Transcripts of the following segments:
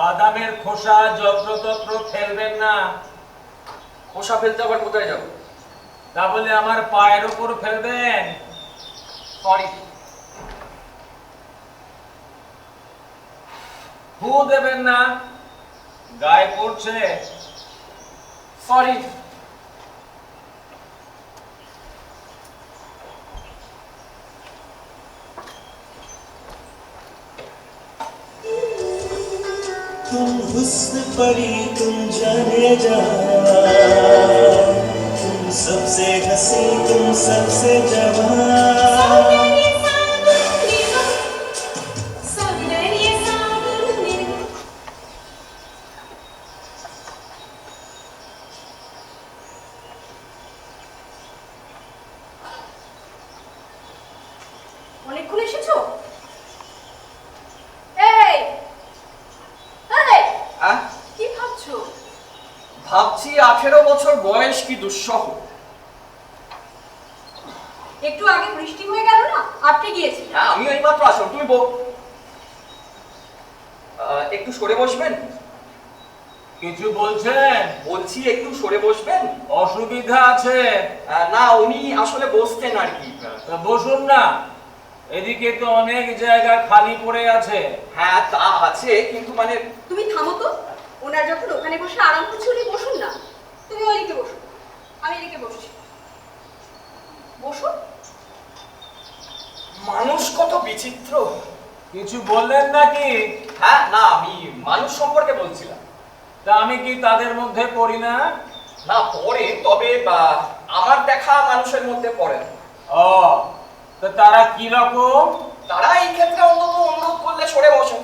বাদামের খোসা যত্রতত্র ফেলবেন না। খোসা ফেলতে আবার কোথায় যাবো? তা বলে আমার পায়ের উপর ফেলবেন? সরি। ফু দেবেন না, গায়ে পড়ছে। সরি। तुम हुस्न परी तुम जाने जा, तुम सबसे हसी तुम सबसे जवान। অনেকক্ষণ এসেছো? এই এই কি ভাবছো? ভাবছি 18 বছর বয়স কি দুঃসহ। একটু আগে বৃষ্টি হয়ে গেল না, আটকে গিয়েছি। আমি এই মাত্র আসলাম, তুমি একটু সরে বসবেন? কিছু বলছেন? বলছি একটু সরে বসবেন। অসুবিধা আছে? না, উনি আসলে বসতেন আর কি। তা বসুন না, এদিকে তো অনেক জায়গা খালি পড়ে আছে। হ্যাঁ তা আছে, কিন্তু মানে তুমি থামো তো। ওনার যখন ওখানে বসে আরাম করছে উনি বসুন না। তুমি ওইদিকে বসো, আমি এদিকে বসছি। বসো। মানুষ কত বিচিত্র। কিছু বললেন নাকি? হ্যাঁ না, আমি মানুষ সম্পর্কে বলছিলাম। তা আমি কি তাদের মধ্যে পড়ি না? না পড়ে, তবে আমার দেখা মানুষের মধ্যে পড়ে। ও, তো তারা কি রকম? তারা এই ক্ষেত্রে অন্তত অনুরোধ করলে সরে বসে।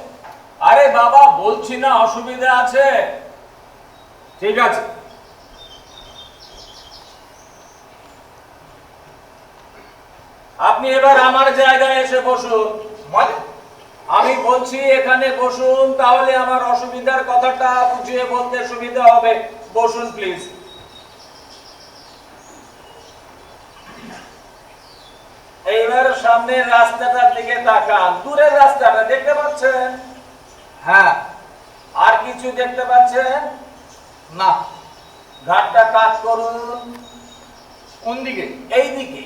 আরে বাবা, বলছি না অসুবিধা আছে। ঠিক আছে, আপনি এবার আমার জায়গায় এসে বসুন। মানে আমি বলছি এখানে বসুন, তাহলে আমার অসুবিধার কথাটা বুঝিয়ে বলতে সুবিধা হবে। বসুন প্লিজ। এইবার সামনের রাস্তাটার দিকে তাকান। দূরের রাস্তাটা দেখতে পাচ্ছেন? হ্যাঁ। আর কিছু দেখতে পাচ্ছেন? না। ঘাটটা কাজ করুন। কোন দিকে? এই দিকে।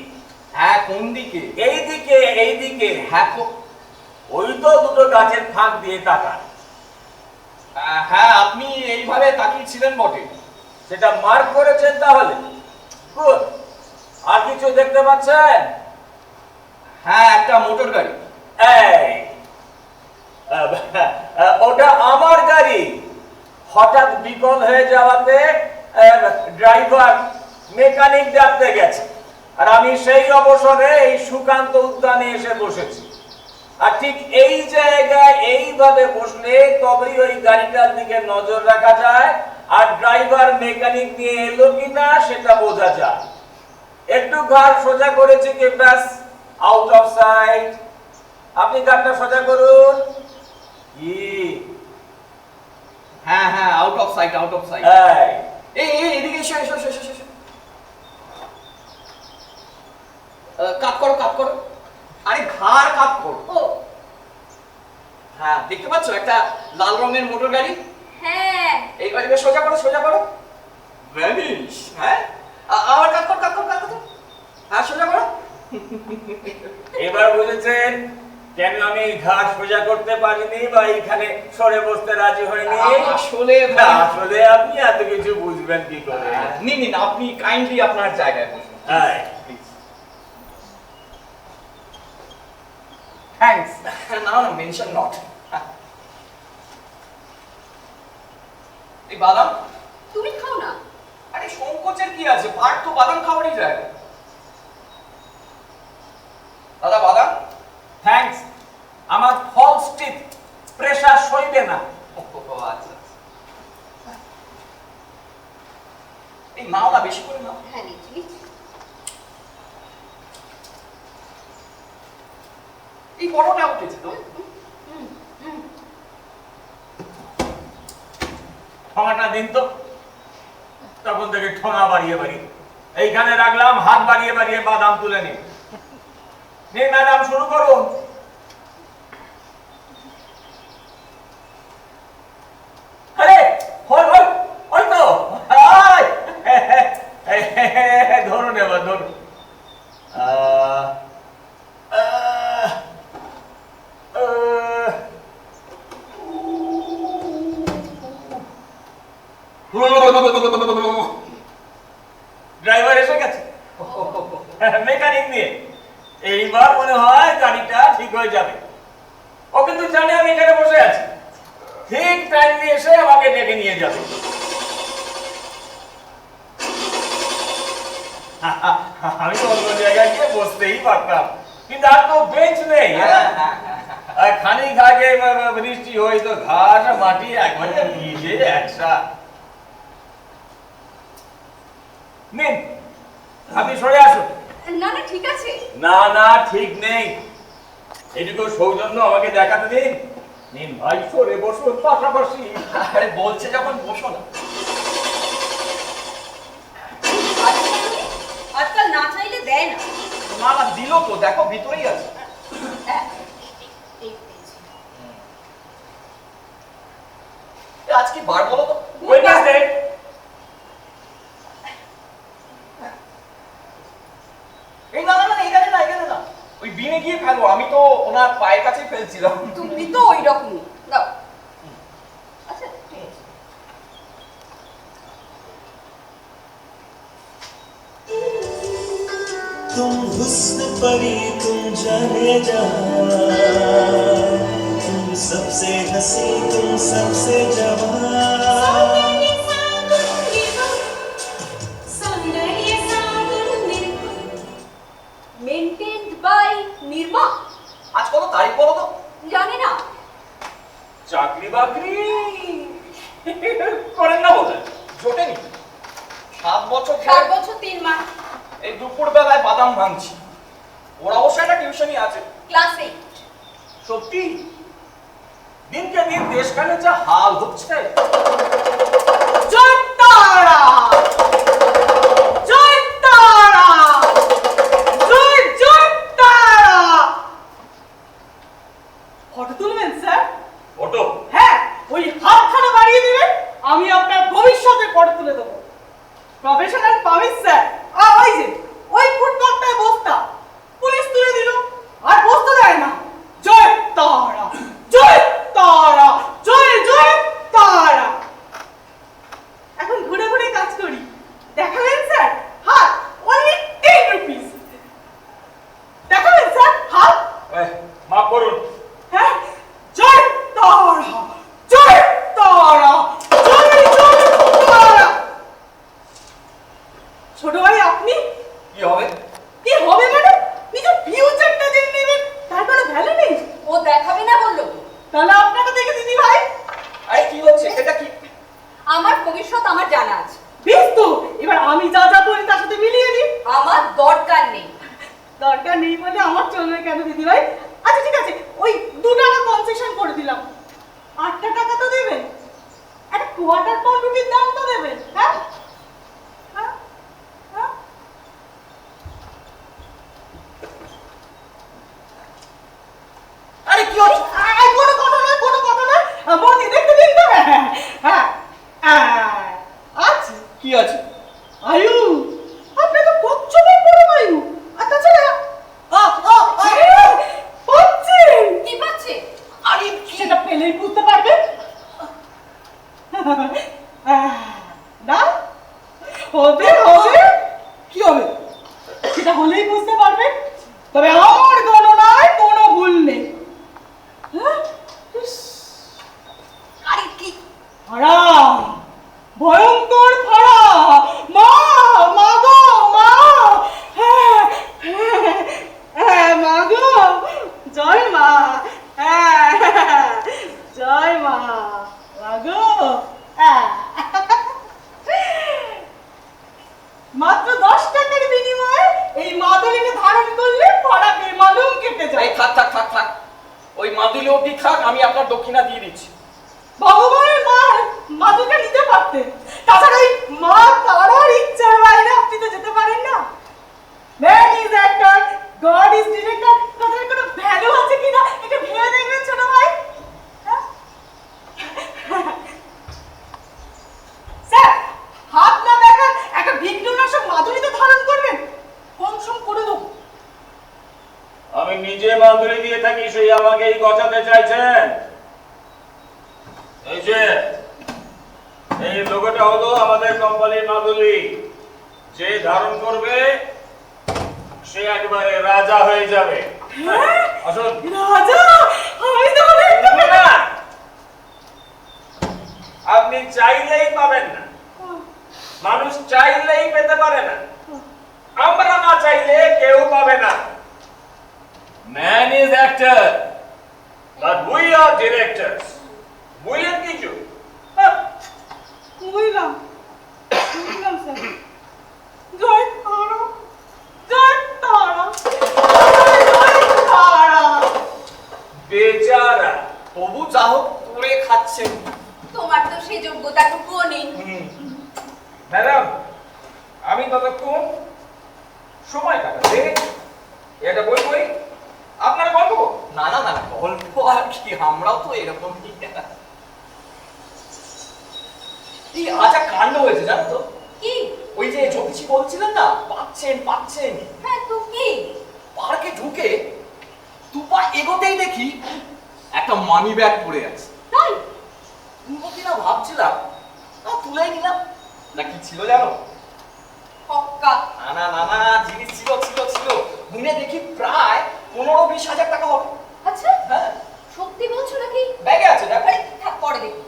হ্যাঁ কোন দিকে? এই দিকে, এই দিকে। হ্যাঁ ওই তো দুটো গাছের ফাঁক দিয়ে তাকান। হ্যাঁ আপনি এইভাবে তাকিয়েছিলেন বটে। সেটা মার্ক করেছেন তাহলে? গুড। আর কিছু দেখতে পাচ্ছেন? হ্যাঁ একটা মোটর গাড়ি। এই, ওটা আমার গাড়ি। হঠাৎ বিকল হয়ে যাওয়াতে ড্রাইভার মেকানিক ডাকতে গেছে, আর আমি সেই অবসরে এই সুকান্ত উদ্যানে এসে বসেছি। আর ঠিক এই জায়গায় এইভাবে বসলে তবেই ওই গাড়িটার দিকে নজর রাখা যায়, আর ড্রাইভার মেকানিক নিয়ে এলো কিনা সেটা বোঝা যায়। একটু ঘাড় সোজা করেছি কি ব্যাস, আউট অফ সাইট। আপনি ঘাড়টা সোজা করুন। কি? হ্যাঁ হ্যাঁ out of sight, out of sight. এই এদিকে এসো এসো এসো এসো এসো। কাট করো কাট করো। আরে ঘাড় কাট করো। ও হ্যাঁ দেখতে পাচ্ছ একটা লাল রঙের মোটর গাড়ি? হ্যাঁ। এইবার এবার সোজা করো সোজা করো। ভ্যানিশ। হ্যাঁ আবার কাট করো কাট করো কাট করো। হ্যাঁ সোজা করো। এবার বুঝেছেন কেন আমি ঘাড় সোজা করতে পারিনি বা এখানে সরে বসতে রাজি হইনি? আসলে না, আসলে আপনি এত কিছু বুঝবেন কি করে? নিন নিন, আপনি কাইন্ডলি আপনার জায়গায় বসুন। হ্যাঁ, থ্যাঙ্কস। না না মেনশন নট। এই বাদাম তুমি খাও না। আরে সংকোচের কি আছে, পার্ক তো বাদাম খাওয়ারই জায়গা। দাদা বাদাম। থ্যাঙ্কস। আমার ফলস টিপ প্রেসার সইবে না। আচ্ছা এই নাও না, বেশি করে নাও। হ্যাঁ নিচ্ছি। এই বড়টা উঠেছে তো। ঠোঙাটা দিন তো। তখন থেকে ঠোঙা বাড়িয়ে বাড়িয়ে এইখানে রাখলাম, হাত বাড়িয়ে বাড়িয়ে বাদাম তুলে নিন। ম্যাডাম শুরু করুন। ড্রাইভার এসে গেছে মেকানিক নিয়ে। এইবার মনে হয় গাড়িটা ঠিক হয়ে যাবে। ও কিন্তু জানে আমি এখানে বসে আছি, ঠিক টাইমলি এসে আমাকে ডেকে নিয়ে যাবে। আমি তো অন্য জায়গায় গিয়ে বসতেই পারতাম, কিন্তু আর তো বেঞ্চ নেই। আর খানিক আগে বৃষ্টি হয়তো ঘাস মাটি একবারে ভিজে একসা। নিন, আপনি সরে আসুন। না না ঠিক আছে। না না ঠিক নেই, এটুকু সৌজন্য আমাকে দেখাতে দিন। নিন ভাই, সরে বসুন পাশাপাশি। আরে বলছে যখন বসো না। আজকাল না চাইলে দেয় না। না না দিল তো, দেখো ভিতরেই আছে। আজ কি বার বলো তো? ওয়েডনেসডে। এই না না না, এখানে না, এখানে না, ওই বিনে গিয়ে ফেলো। আমি তো ওনার পায়ের কাছে ফেলছিলাম। তুমি তো ওই রকমই। দাও। আচ্ছা ঠিক আছে। तुम हुस्न परी तुम जाने जहां, तुम सबसे हंसी तुम सबसे जवान। Maintained by Nirma. আজ কত তারিখ বলো তো? জানি না। চাকরি বাকরি করেন না বোধ হয়। জোটেনি। 7 বছর 7 বছর 3 মাস। এই দুপুর বেলায় বাদাম ভাঙছি। ওর অবশ্যই একটা টিউশনই আছে। ক্লাস 8। সত্যি দিনকে দিন দেশখানে যা হাল হচ্ছে। জয় তারা, জয় তারা, জয় জয় তারা। ফটো তুলবেন স্যার? ফটো? হ্যাঁ, ওই হাতখানা বাড়িয়ে দিবেন, আমি আপনার ভবিষ্যতে ফটো তুলে দেবো। Professional permit sir. আর ওই যে ওই ফুটপাতটায় বস্তা, পুলিশ তুলে দিল, আর বস্তা দেয় না। জয় তারা, জয় তারা, জয় জয় তারা। এখন ঘুরে ঘুরে কাজ করি। দেখাবেন স্যার হাত? Only 10 rupees. দেখাবেন স্যার হাত? মাফ করুন। হ্যাঁ, জয় তারা, জয় তারা, জয় জয় তারা। ছোট ভাই আপনি কি হবে? কি হবে মানে? নিজের ফিউচারটা জেনে নেবেন, তার কোনো ভ্যালু নেই। ও দেখাবে না বললো। তাহলে আপনাকে দেখে দিদি ভাই। আরে কি হচ্ছে এটা? কি আমার ভবিষ্যৎ আমার জানা আছে। বেশ তো, এবার আমি যা যা বলি তার সাথে মিলিয়ে দিন। আমার দরকার নেই। দরকার নেই বলে আমার চলবে কেন দিদি ভাই? আচ্ছা ঠিক আছে, ওই 2 টাকা কনসেশন করে দিলাম। 8টা টাকা তো দেবেন, একটা কোয়ার্টার পাউন্ড রুটির দাম তো দেবেন। হ্যাঁ হ্যাঁ হ্যাঁ। আরে কি হচ্ছে? কোনো কথা নয়, কোনো কথা নয়। বন্ধু দেখতে দিন তো। হ্যাঁ আছে। কি আছে? আয়ু, আপনি তো কচ্ছপের পরে আয়ু। আর তাছাড়া পাচ্ছেন। কি পাচ্ছে? আরে সেটা পেলেই বুঝতে পারবেন। না হবে হবে। কি হবে? সেটা হলেই বুঝতে পারবেন। তবে আমার গণনায় কোনো ভুল নেই। হ্যাঁ? ইস, আরে কি? হারাম, ভয়ঙ্কর ফাড়া। মা, মা গো, মা। হ্যাঁ, হ্যাঁ, হ্যাঁ, মা গো, জয় মা। হ্যাঁ, জয় মা, মা গো। হ্যাঁ। মাত্র 10 টাকার বিনিময়ে এই মাদুলিকে ধারণ করলে ফাড়া বেমালুম কেটে যায়। এই থাক থাক থাক থাক, ওই মাদুলি অবধি থাক, আমি আপনার দক্ষিণা দিয়ে দিচ্ছি। ভগবানের মার মাদুলিটা নিতে পারতেন। তাছাড়া ওই মা তারার ইচ্ছার বাইরে আপনি তো যেতে পারেন না। Man is actor, god is director. তাদের কোনো ভ্যালু আছে কিনা এটা ভেবে দেখবেন ছোট ভাই। হ্যাঁ? স্যার, হাত না দেখান একটা ভিক্ষুনাশক মাদুলি তো ধারণ করবেন। কম সম করে দেবো। আমি নিজে মাদুরি দিয়ে থাকি, সেই আমাকে এই গছাতে চাইছেন? এই যে এই লোগোটা হলো আমাদের কোম্পানির মাদুলি। যে ধারণ করবে সে একবারে রাজা হয়ে যাবে। আসুন। রাজা, আমি তাহলে না, আপনি চাইলেই পাবেন না, মানুষ চাইলেই পেতে পারে না, আমরা না চাইলে কেউ পাবে না। Man is actor but we are directors. বুঝলেন কিছু? বুঝলাম স্যার। জয় তারা, জয় তারা, জয় তারা। বেচারা। তবু যা হোক করে খাচ্ছেন। তোমার তো সেই যোগ্যতাটুকুও নেই। ম্যাডাম, আমি ততক্ষণ সময় কাটাতে এটা বই বই আপনারা গল্প করুন। না না না, গল্প আর কি, আমরাও তো এরকমই। এই আচ্ছা কাণ্ড হয়েছে জানো তো, কি? ওই যে জ্যোতিষী বলছিলেন না পাচ্ছেন, হ্যাঁ তো কি? পার্কে ঢুকে দুপা এগোতেই দেখি একটা মানি ব্যাগ পড়ে আছে। তাই? না ভাবছিলাম না তুলেই নিলাম, না কি ছিল জানো? হক্কা। না না না না, জিনিস ছিল গুনে দেখি প্রায় 15-20 হাজার টাকা হবে। আচ্ছা, হ্যাঁ, সত্যি বলছো নাকি? ব্যাগে আছে দেখো। আরে থাক, পরে দেখি।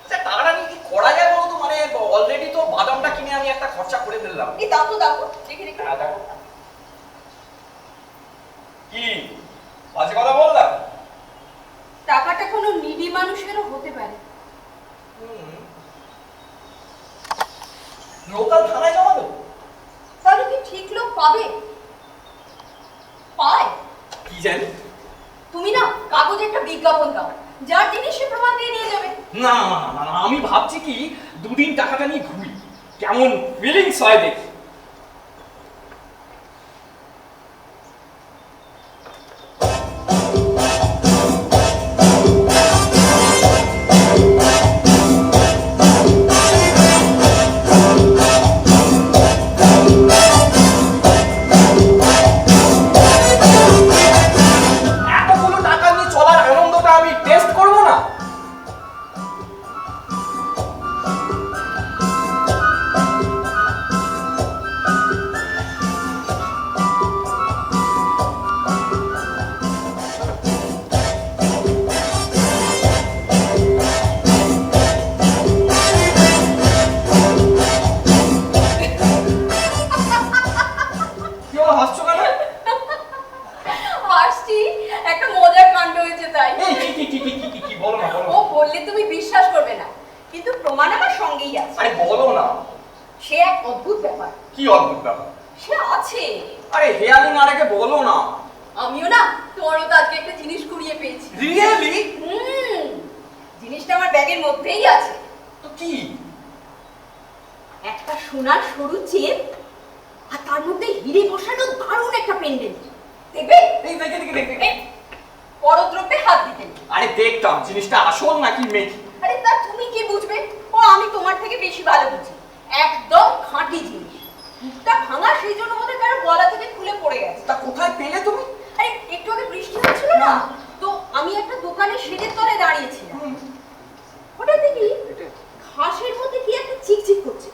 আচ্ছা টাকাটা নিয়ে কি করা যায় বলো তো? মানে অলরেডি তো বাদামটা কিনে আমি একটা খরচা করে ফেললাম। এই দাও তো, দাও তো, দেখি দেখি। হ্যাঁ, দেখো। কি বাজে কথা বললাম? টাকাটা কোনো নিডি মানুষেরও হতে পারে। লোকাল থানায় জমা দেবো? তাহলে কি ঠিক লোক পাবে? পায়? কি জানি। তুমি না কাগজে একটা বিজ্ঞাপন দাও, যার জিনিস সে প্রমাণ দিয়ে নিয়ে যাবে। না না না না, আমি ভাবছি কি দুদিন টাকাটা নিয়ে ঘুরি, কেমন ফিলিংস হয় দেখি। এতগুলো টাকা নিয়ে চলার আনন্দটা আমি টেস্ট করবো না? কি হলো, হাসছো কেন? হাসছি, একটা মজার কাণ্ড হয়েছে তাই। এই কি বলো না বলো ও না। বললে তুমি বিশ্বাস করবে না, কিন্তু প্রমাণ আমার সঙ্গেই আছে। আরে বলো না। সে এক অদ্ভুত ব্যাপার। কি অদ্ভুত ব্যাপার? সে আছে। আরে হেয়ালিং আর আগে বলো না। আমিও না তোমার মতো আজকে একটা জিনিস কুড়িয়ে পেয়েছি। রিয়েলি? জিনিসটা আমার ব্যাগের মধ্যেই আছে। তো কি? একটা সোনার সরু চেন, আর তার মধ্যে হিরে বসানো দারুণ একটা পেন্ডেন্ট। দেখবে? এই দেখে এই, পরদ্রব্যে হাত দিতে নেই। আরে দেখতাম জিনিসটা আসল নাকি মেকি। আরে তা তুমি কি বুঝবে? ও আমি তোমার থেকে বেশি ভালো বুঝি। একদম খাঁটি জিনিস। মুখটা ভাঙা, সেই জন্য বোধহয় কারো গলা থেকে খুলে পড়ে গেছে। তা কোথায় পেলে তুমি? আরে একটু আগে বৃষ্টি হচ্ছিল না, তো আমি একটা দোকানে শেডের তলায় দাঁড়িয়েছিলাম। হঠাৎ দেখি ঘাসের মধ্যে কি একটা চিকচিক করছে।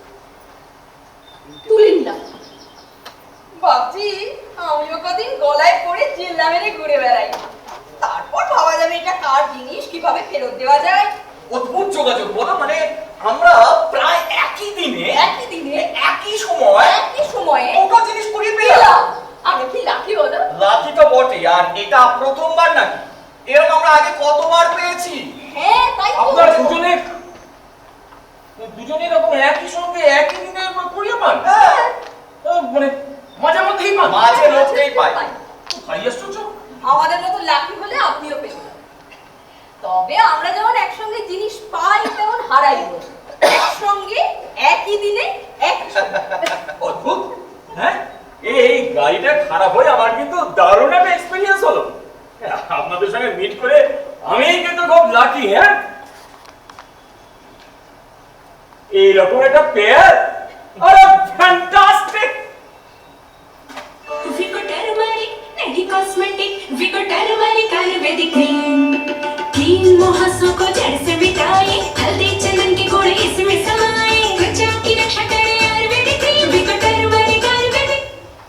তুলে নিলাম, ভাবছি আমিও কদিন গলায় পড়ে চিল্লা মেরে ঘুরে বেড়াই। তারপর ভাবা যাবে এটা কার জিনিস, কিভাবে ফেরত দেওয়া যায়। অদ্ভুত যোগাযোগ বলো, মানে আমরা প্রায় একই দিনে একই সময়ে দুটো জিনিস কুড়িয়ে পেলাম। পেলাম। আমি কি লাকি বলো? লাকি তো বটে, আর এটা প্রথমবার নাকি? এরকম আমরা আগে কতবার পেয়েছি? হ্যাঁ তাই তো। আপনারা দুজনে এরকম একই সঙ্গে একই দিনে কুড়িয়ে পান? হ্যাঁ, মানে মাঝে মধ্যেই পান? মাঝে মধ্যেই পাই। ভাই আশ্চর্য। আমাদের মতো লাকি হলে আপনিও পেতে পারেন। তবে আমরা যেমন একসঙ্গে জিনিস পাই তেমন হারাই না। একসঙ্গে একই দিনে একই সঙ্গে। অদ্ভুত। হ্যাঁ, এই গাড়িটা খারাপ হয়ে আমার কিন্তু দারুণ একটা এক্সপেরিয়েন্স হলো। আপনাদের সঙ্গে মিট করে আমি কিন্তু খুব লাকি। হ্যাঁ, এইরকম একটা পেয়ার, আরে fantastic. Vico Turmeric, Nadi Cosmetic, Vico Turmeric Ayurvedic Cream. इन मुहासों को जड़ से मिटाए हल्दी चंदन के गुण इसमें समाए त्वचा की रक्षा करे आयुर्वेदिक क्रीम विकटर वाली आयुर्वेदिक।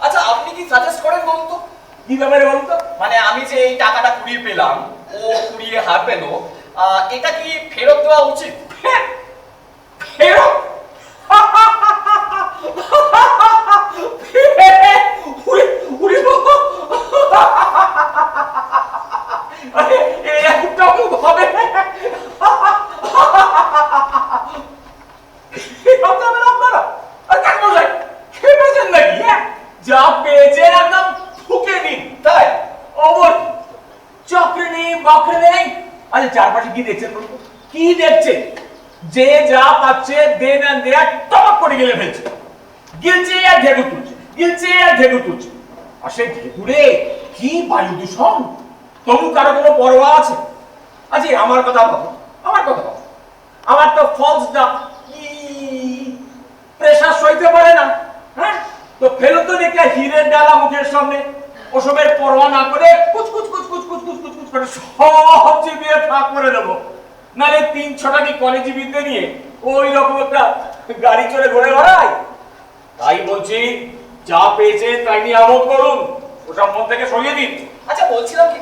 আচ্ছা আপনি কি সাজেস্ট করেন বলুন তো? কি ব্যাপারে বলুন তো? মানে আমি যে এই টাকাটা কুড়িয়ে পেলাম, ও কুড়িয়ে হার পেল, এটা কি ফেরত দেওয়া উচিত? ফেরত? উড়ে উড়ে বাবা! আরে এরকমটাও হবে? ফেরত দেবেন আপনারা? আর কেন বলছেন? খেপেছেন নাকি? হ্যাঁ, যা পেয়েছেন একদম ঠুকে দিন। তাই অবর চাকরি নেই, বাকরি নেই। আচ্ছা চারপাশে কি দেখছেন বলুন তো? কি দেখছেন? যে যা পাচ্ছে দেন আর দেয়া টপ করে গেলে ফেলছে, গিলছে আর ঢেকু তুলছে, গিলছে আর ঢেকু তুলছে। আর সেই ঢেকুরে কি বায়ু দূষণ, তবু কারো কোনো পরোয়া আছে? আচ্ছা আমার কথা ভাবো, আমার কথা ভাবো। আমার তো ফলস না, প্রেশার সইতে পারে না। হ্যাঁ, তো ফেলো তো দেখলে হিরের ডালা মুখের সামনে, ওসবের পরোয়া না করে কুচকুচ কুচকুচ কুচকুচ কুচকুচ করে সব চিবিয়ে ফাঁক করে দেবো। নালে ৩-৬টা কি কলেজে বিদ্যে নিয়ে ওই রকম একটা গাড়ি চড়ে ঘুরে বেড়াই। তাই বলছি যা পেয়েছে তাই নিয়ে আমোদ করুন, ওসব মন থেকে সরিয়ে দিন। আচ্ছা বলছিলাম কি,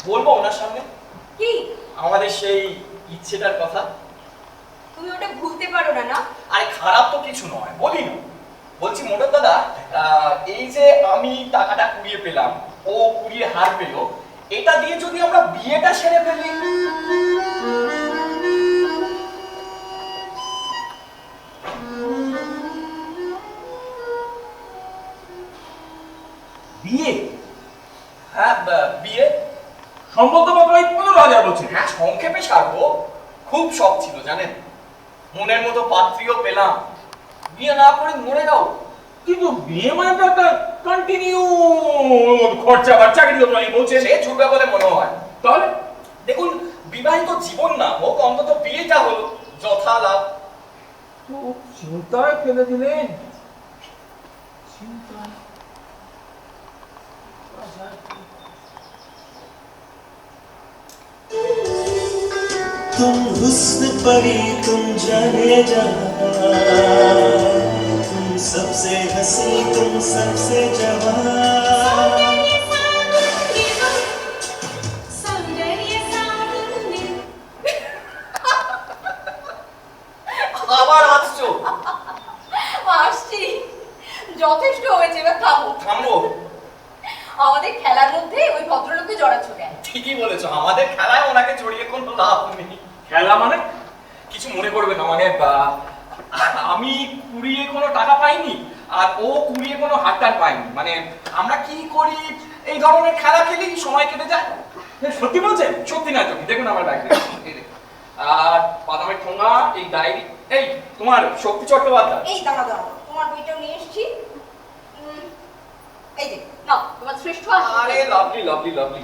বলবো ওনার সামনে কি? আমাদের সেই ইচ্ছেটার কথা। তুমি ওটা ভুলতে পারো না না? আরে খারাপ তো কিছু নয়, বলি না। বলছি মোটর দাদা, এই যে আমি টাকাটা কুড়িয়ে পেলাম, ও কুড়িয়ে হার পেল, এটা দিয়ে যদি আমরা বিয়েটা সেরে ফেলি। বিয়ে? হ্যাঁ বিয়ে সম্ভবত মাত্র ওই ১৫,০০০ বলছে। হ্যাঁ সংক্ষেপে সারবো, খুব শখ ছিল জানেন, মনের মতো পাত্রীও পেলাম, বিয়ে না করে মরে যাও। কিন্তু বিয়ে মানে তো একটা কন্টিনিউ খরচা বাচ্চা কিন্তু আপনি বলছেন। সে ঝুঁকবে বলে মনে হয়। তাহলে দেখুন বিবাহিত জীবন না হোক, অন্তত বিয়েটা হলো যথা লাভ। তো চিন্তায় ফেলে দিলেন, চিন্তায়। तुम हुस्न परी तुम जाने जहां, तुम सबसे हंसी तुम सबसे जवान। আবার হাসছো? আসছি, যথেষ্ট হয়েছে, এবার থামো। থামবো? আমাদের খেলার মধ্যে ওই ভদ্রলোককে জড়াচ্ছ কেন? ঠিকই বলেছো, আমাদের খেলায় ওনাকে জড়িয়ে কোনো লাভ নেই। খেলা মানে? কিছু মনে করবে না, মানে আমি কুড়িয়ে কোনো টাকা পাইনি আর ও কুড়িয়ে কোনো হাতটার পাইনি, মানে আমরা কি করি এই ধরনের খেলা খেলি, সময় কেটে যায়। সত্যি বলছেন? সত্যি না চোখে দেখুন আমার ব্যাগ, আর বাদামের ঠোঙা, এই ডায়েরি, এই তোমার শক্তি চট্টোপাধ্যায়। এই দাঁড়া দাঁড়া, তোমার বইটাও নিয়ে এসেছি। এই যে নাও, তোমার শ্রেষ্ঠ আরে লাভলি লাভলি লাভলি।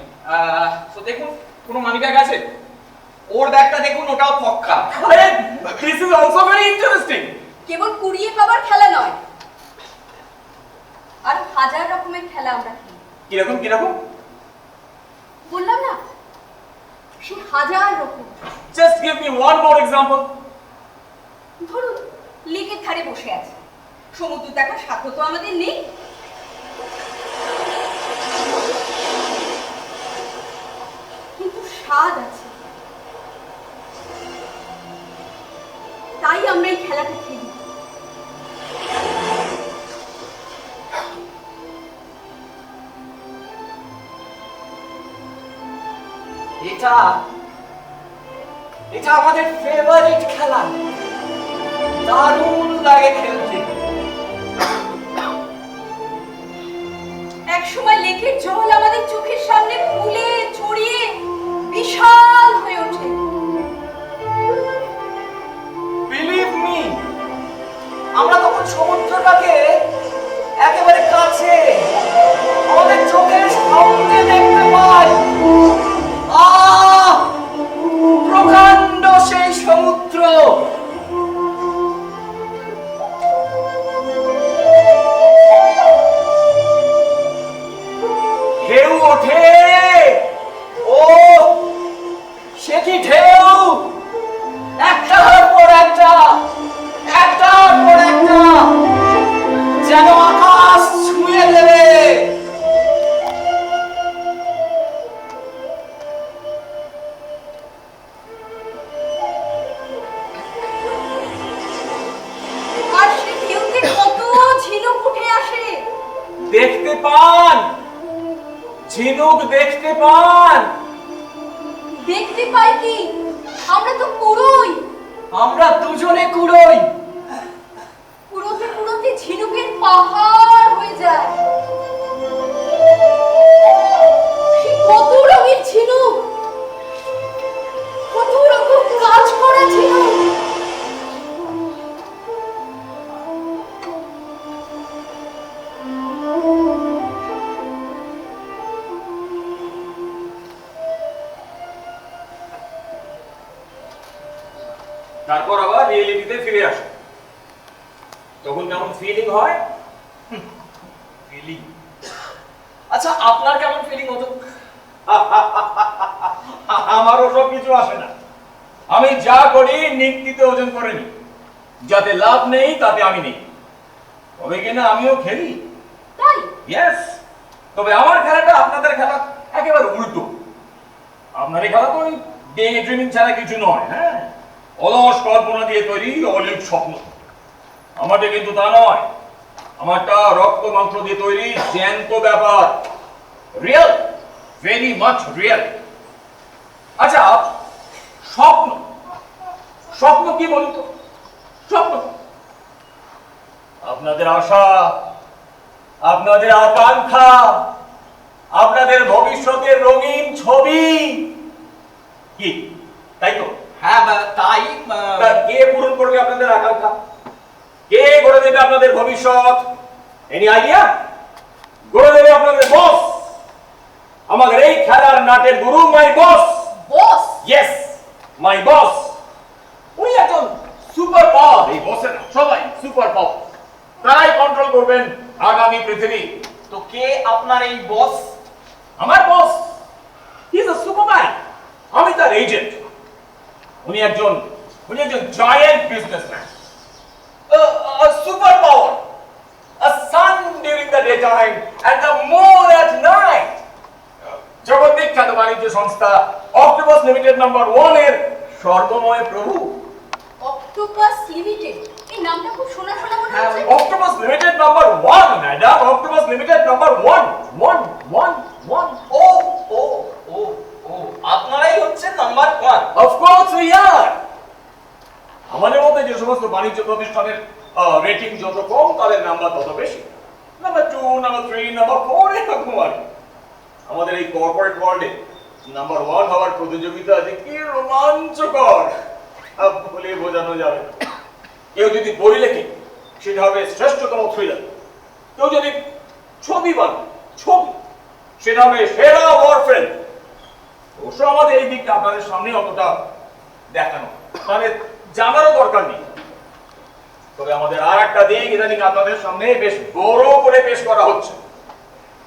তো দেখুন কোনো মানি ব্যাগ আছে? ওর ব্যাগটা দেখুন, ওটাও ফক্কা। আরে this is also very interesting. কেবল কুড়িয়ে পাবার খেলা নয়, আর হাজার রকমের খেলা আমরা খেলি। কিরকম কিরকম? বললাম না, সে হাজার রকম। Just give me one more example. ধরুন লেকের ধারে বসে আছে, সমুদ্র দেখার সাধ্য তো আমাদের নেই, কিন্তু স্বাদ আছে, তাই আমরা এই খেলাটা খেলি। এটা এটা আমাদের ফেভারিট খেলা, দারুণ লাগে খেলতে। একসময় লেকের জল আমাদের চোখের সামনে ফুলে ছড়িয়ে বিশাল হয়ে ওঠে। বিলিভ মি, আমরা তখন সমুদ্রটাকে একেবারে কাছে আমাদের চোখের সামনে দেখতে পাই। প্রকাণ্ড সেই সমুদ্র, ঢেউ ওঠে, ও সে কি ঢেউ, একটার পর একটা, একটার পর একটা, যেন আকাশ ছুঁয়ে দেবে। আর সে ঢেউতে কত ঝিনুক উঠে আসে। দেখতে পান, ঝিনুক দেখতে পান। দেখতে পাই কি, আমরা তো কুড়োই। আমরা দুজনে কুড়োই। কুড়োতে কুড়োতে ঝিনুকের পাহাড় হয়ে যায়। সে কত রঙের ঝিনুক, কত রকম কাজ করা ঝিনুক। তারপর আবার রিয়েলিটিতে ফিরে আসে, তখন কেমন ফিলিং হয়? ফিলিং? আচ্ছা, আপনার কেমন ফিলিং হতো? আমারও সব কিছু আসে না। আমি যা করি নিক্তিতে ওজন করে নি, যাতে লাভ নেই তাতে আমি নেই। তবে কিনা আমিও খেলি, তাই ইয়েস। তবে আমার খেলাটা আপনাদের খেলা একেবারে উল্টো। আপনার এই খেলা তো ওই ডে ড্রিমিং ছাড়া কিছু নয়। হ্যাঁ, অলস কল্পনা দিয়ে তৈরি অলিক স্বপ্ন। আমারটা কিন্তু তা নয়। আমারটা রক্ত মাংস দিয়ে তৈরি জ্যান্ত ব্যাপার, রিয়েল, ভেরি মাচ রিয়েল। আচ্ছা, স্বপ্ন, স্বপ্ন কি বলুন তো? স্বপ্ন আপনাদের আশা, আপনাদের আকাঙ্ক্ষা, আপনাদের ভবিষ্যতের রঙিন ছবি কি, তাই তো? হ্যাঁ, তাই। তা কে পূরণ করবে আপনাদের আকাঙ্ক্ষা? কে গড়ে দেবে আপনাদের ভবিষ্যৎ? Any idea? গড়ে দেবে আপনাদের বস, আমাদের এই খেলার নাটের গুরু, মাই বস। বস? ইয়েস, মাই বস। উনি একজন সুপার পাওয়ার। এই বসের সবাই সুপার পাওয়ার, তারাই কন্ট্রোল করবেন আগামী পৃথিবী। তো কে আপনার এই বস? আমার বস, হি ইজ আ সুপারম্যান। আমি তার এজেন্ট। উনি একজন giant businessman, a superpower, a sun during the daytime and the moon at night. জগৎ বিখ্যাত বাণিজ্য সংস্থা অক্টোপাস লিমিটেড নাম্বার 1 এর সর্বময় প্রভু। অক্টোপাস লিমিটেড, এই নামটা খুব শোনা শোনা মনে হচ্ছে। Octopus limited number 1, madam. Octopus limited number 1 1 1 1। ও ও ও ও, আপনারাই হচ্ছে number 1। Of course we are. আমাদের মধ্যে যে সমস্ত বাণিজ্য প্রতিষ্ঠানের রেটিং যত কম, তাদের নাম্বার তত বেশি। নাম্বার 2, নাম্বার 3, নাম্বার 4 এরকম আর কি। আমাদের এই কর্পোরেট ওয়ার্ল্ডে নাম্বার 1 হওয়ার প্রতিযোগিতা যে কি রোমাঞ্চকর, বলে বোঝানো যাবে না। কেউ যদি বই লেখে, সেটা হবে শ্রেষ্ঠতম থ্রিলার। কেউ যদি ছবি বানায়, ছবি, সেটা হবে সেরা ওয়ারফেল। অবশ্য আমাদের এই দিকটা আপনাদের সামনে অতটা দেখানো, মানে জানারও দরকার নেই। তবে আমাদের আর একটা দিক ইদানিং আপনাদের সামনে বেশ বড় করে পেশ করা হচ্ছে,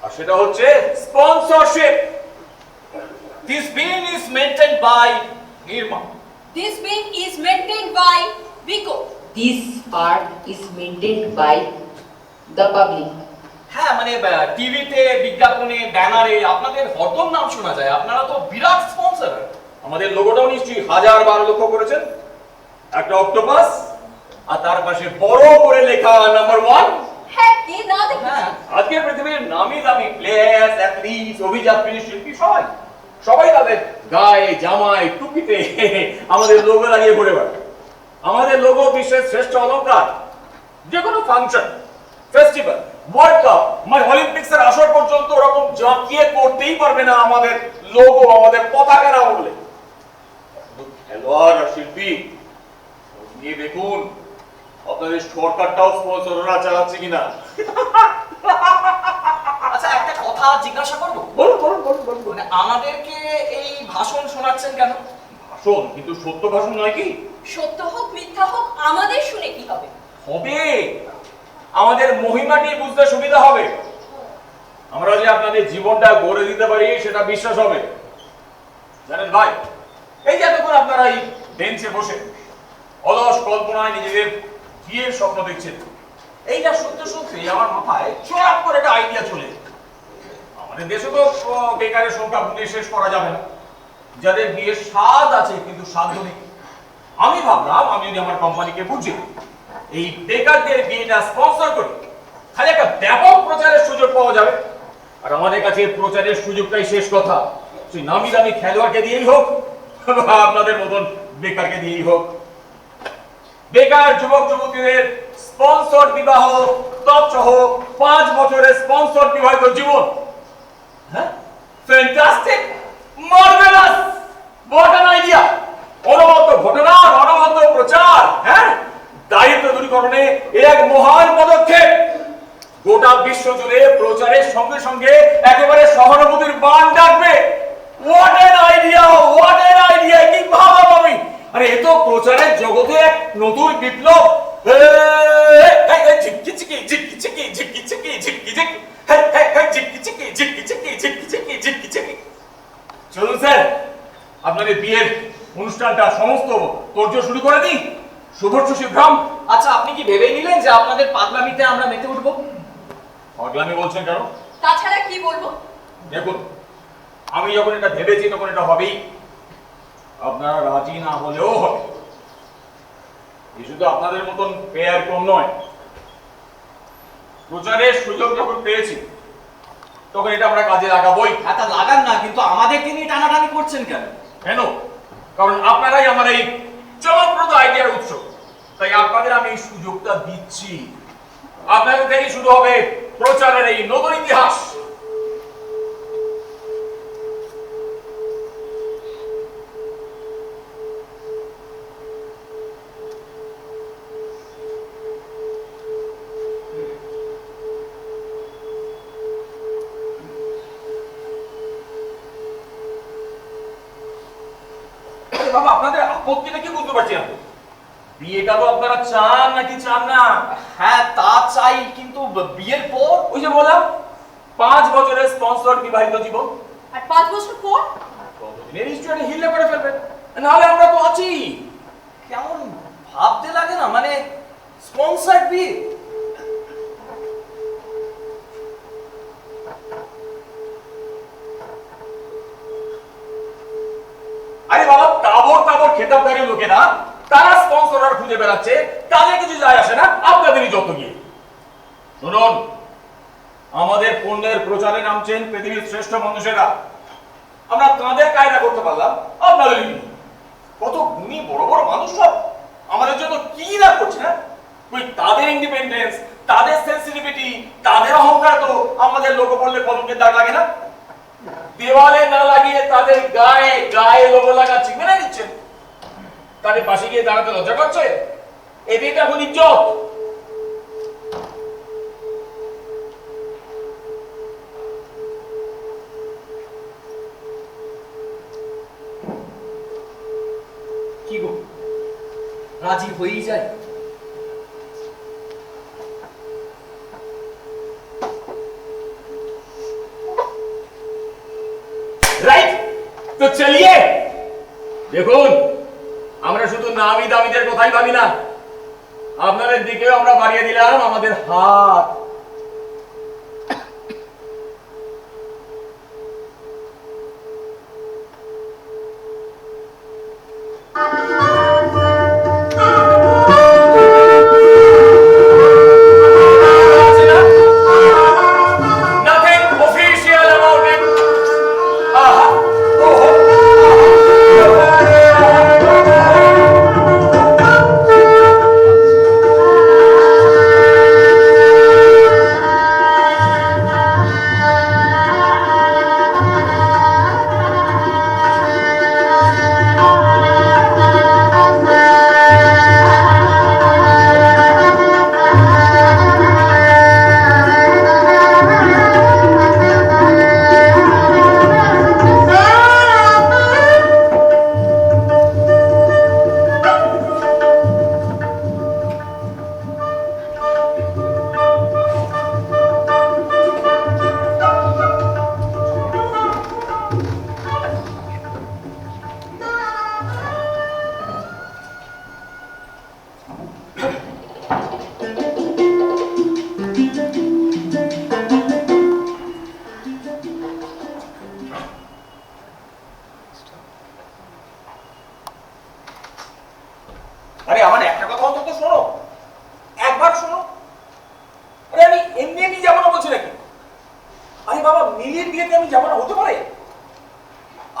আর সেটা হচ্ছে sponsorship. This being is maintained by Nirma. This being is maintained by Vico. This part is maintained by the public. হ্যাঁ, মানে টিভিতে, বিজ্ঞাপনে, ব্যানারে আপনাদের হরদম নাম শোনা যায়। আপনারা তো বিরাট স্পন্সর। আমাদের লোগোটাও নিশ্চয়ই 1000 লক্ষ্য করেছেন। একটা অক্টোপাস, আর তার পাশে বড় করে লেখা নাম্বার 1। হ্যাঁ, কে না দেখেছে? আজকের পৃথিবীর নামি দামি প্লেয়ার্স, অ্যাথলিটস, অভিযাত্রী, শিল্পী সবাই তাদের গায়ে, জামায়, টুপিতে আমাদের লোগো লাগিয়ে ঘুরে বেড়ায়। আমাদের লোগো বিশ্বের শ্রেষ্ঠ অলংকার। যে কোনো ফাংশন, ফেস্টিভ্যাল, ওয়ার্ল্ড কাপ, অলিম্পিক্সের আসর পর্যন্ত ওরকম জাঁকিয়ে করতেই পারবে না আমাদের লোগো, আমাদের পতাকা না উঠলে। খেলোয়াড় আর শিল্পী নিয়ে দেখুন আপনাদের সরকারটাও স্পন্সররা চালাচ্ছে কিনা। আচ্ছা, একটা কথা জিজ্ঞাসা করবো? বলুন বলুন বলুন বলুন। মানে আমাদেরকে এই ভাষণ শোনাচ্ছেন কেন? ভাষণ কিন্তু সত্য ভাষণ নয় কি? সত্য হোক মিথ্যা হোক, আমাদের শুনে কি হবে? হবে, আমাদের মহিমাটি বুঝতে সুবিধা হবে। আমরা যে আপনাদের জীবনটা গড়ে দিতে পারি সেটা বিশ্বাস হবে। জানেন ভাই, এই যে এতক্ষণ আপনারা এই বেঞ্চে বসে অলস কল্পনায় নিজেদের বিয়ের স্বপ্ন দেখছেন, এইটা শুনতে শুনতে আমার মাথায় চড়াপ করে একটা আইডিয়া চলে এলো। আমাদের দেশে তো বেকারের সংখ্যা গুণে শেষ করা যাবে না, যাদের বিয়ের স্বাদ আছে কিন্তু সাধ্য নেই। আমি ভাবলাম আমি যদি আমার কোম্পানিকে বুঝি এই বেকারদের বিয়েটা স্পন্সর করি, খালি একটা ব্যাপক প্রচারের সুযোগ পাওয়া যাবে। আর আমাদের কাছে প্রচারের সুযোগটাই শেষ কথা, সেই নামি দামি খেলোয়াড়কে দিয়েই হোক বা আপনাদের মতন বেকারকে দিয়েই হোক। বেকার যুবক যুবতীদের স্পন্সর বিবাহ তৎসহ 5 বছরের স্পন্সর বিবাহিত জীবন। হ্যাঁ, fantastic, marvellous, what an idea! অনবদ্য ঘটনা, অনবদ্য প্রচার, হ্যাঁ, দারিদ্র দূরীকরণে এক মহান পদক্ষেপ। গোটা বিশ্ব জুড়ে প্রচারের সঙ্গে সঙ্গে একেবারে সহানুভূতির বাণ ডাকবে। What an idea, what an idea! কি ভাবলাম আমি! আরে এ তো প্রচারের জগতে এক নতুন বিপ্লব। ঝিকি ঝিকি ঝিকি ঝিকি ঝিকি ঝিকি ঝিকি ঝিকি, ঝিকি ঝিকি ঝিকি ঝিকি ঝিকি ঝিকি ঝিকি ঝিকি। চলুন স্যার, আপনাদের বিয়ের অনুষ্ঠানটা সমস্ত তোড়জোড় শুরু করে দিই। শুভর্ষ শিবরাম। আচ্ছা, আপনি কি ভেবেই নিলেন যে আপনাদের পাগলামিতে আমরা মেতে উঠবো? পাগলামি বলছেন কেন? তাছাড়া কি বলবো? দেখুন, আমি যখন এটা ভেবেছি তখন এটা হবেই। আপনারা রাজি না হলেও হবে। এই শুধু আপনাদের মতন পেয়ার কম নয়, প্রচারের সুযোগ যখন পেয়েছি তখন এটা আমরা কাজে লাগাবোই। হ্যাঁ, তা লাগান না, কিন্তু আমাদেরকে নিয়ে টানাটানি করছেন কেন? কেন? কারণ আপনারাই আমার এই চমকপ্রদ আইডিয়ার উৎস। তাই আপনাদের আমি এই সুযোগটা দিচ্ছি। আপনাদের থেকেই শুরু হবে প্রচারের এই নতুন ইতিহাস। বাবা, আপনাদের আপত্তিটা কি বুঝতে পারছি না। বিয়েটা তো আপনারা চান নাকি চান না? হ্যাঁ, তা চাই, কিন্তু বিয়ের পর? ওই যে বললাম, 5 বছরের স্পন্সর বিবাহিত জীবন। আর 5 বছর পর ততদিনের হিস্ট্রি হিলে করে ফেলবেন, নাহলে আমরা তো আছি। কেমন ভাবতে লাগে না, মানে স্পন্সর্ড বিয়ে। আরে বাবা, তাবর তাবর খেতাবদারি লোকেরা তারা স্পন্সর খুঁজে বেড়াচ্ছে, তাদের কিছু যায় আসে না, আপনাদেরই যত গিয়ে। শুনুন, আমাদের পণ্যের প্রচারে নামছেন পৃথিবীর শ্রেষ্ঠ মানুষেরা। আমরা তাদের কায়দা করতে পারলাম, আপনাদের কত গুণী বড় বড় মানুষ সব আমাদের জন্য কি না করছে না? ওই তাদের ইন্ডিপেন্ডেন্স, তাদের সেন্সিটিভিটি, তাদের অহংকার তো আমাদের লোগো বললে কলঙ্কের দাগ লাগে না? দেওয়ালে না লাগিয়ে তাদের গায়ে গায়ে লোগো লাগাচ্ছি, মেনে নিচ্ছেন। তাদের পাশে গিয়ে দাঁড়াতে লজ্জা করছে? এটাই তো এখন ইজ্জত। কি গো, রাজি হয়েই যায়? রাইট, তো চলিয়ে। দেখুন, আমরা শুধু নামি দামিদের কথাই ভাবি না, আপনাদের দিকেও আমরা বাড়িয়ে দিলাম আমাদের হাত। Nothing official about it. Aha. Oh. আরে আমার একটা কথা অন্তত শোনো, একবার শোনো। আরে আমি এমনি এমনি যাবো না বলছি নাকি? আরে বাবা, মিলির বিয়েতে আমি যাবো না হতে পারে?